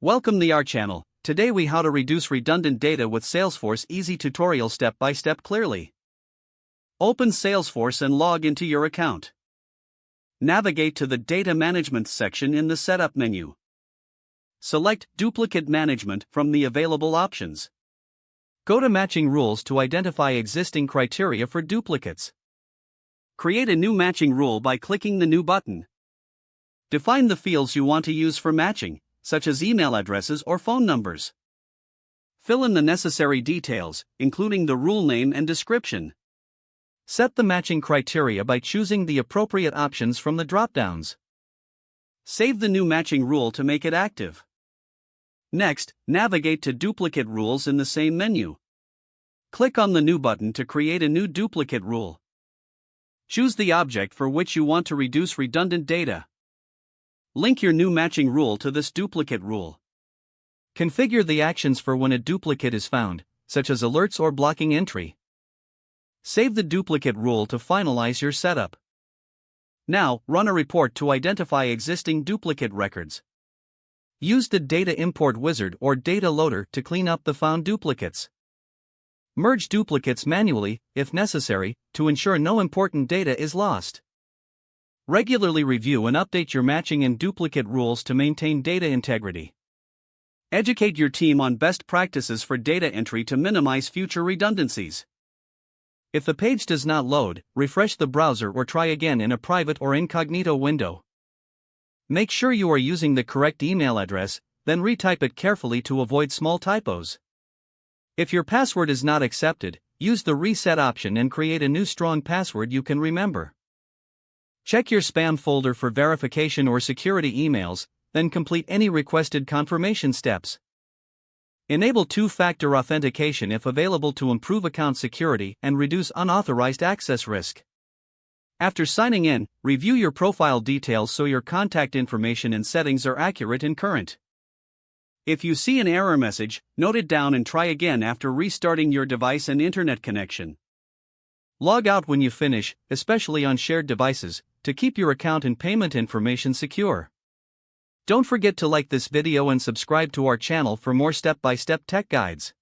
Welcome to our channel. Today we how to reduce redundant data with Salesforce easy tutorial step by step clearly. Open Salesforce and log into your account. Navigate to the Data Management section in the Setup menu. Select Duplicate Management from the available options. Go to Matching Rules to identify existing criteria for duplicates. Create a new matching rule by clicking the New button. Define the fields you want to use for matching, such as email addresses or phone numbers. Fill in the necessary details, including the rule name and description. Set the matching criteria by choosing the appropriate options from the drop-downs. Save the new matching rule to make it active. Next, navigate to Duplicate Rules in the same menu. Click on the New button to create a new duplicate rule. Choose the object for which you want to reduce redundant data. Link your new matching rule to this duplicate rule. Configure the actions for when a duplicate is found, such as alerts or blocking entry. Save the duplicate rule to finalize your setup. Now, run a report to identify existing duplicate records. Use the Data Import Wizard or Data Loader to clean up the found duplicates. Merge duplicates manually, if necessary, to ensure no important data is lost. Regularly review and update your matching and duplicate rules to maintain data integrity. Educate your team on best practices for data entry to minimize future redundancies. If the page does not load, refresh the browser or try again in a private or incognito window. Make sure you are using the correct email address, then retype it carefully to avoid small typos. If your password is not accepted, use the reset option and create a new strong password you can remember. Check your spam folder for verification or security emails, then complete any requested confirmation steps. Enable two-factor authentication if available to improve account security and reduce unauthorized access risk. After signing in, review your profile details so your contact information and settings are accurate and current. If you see an error message, note it down and try again after restarting your device and internet connection. Log out when you finish, especially on shared devices, to keep your account and payment information secure. Don't forget to like this video and subscribe to our channel for more step-by-step tech guides.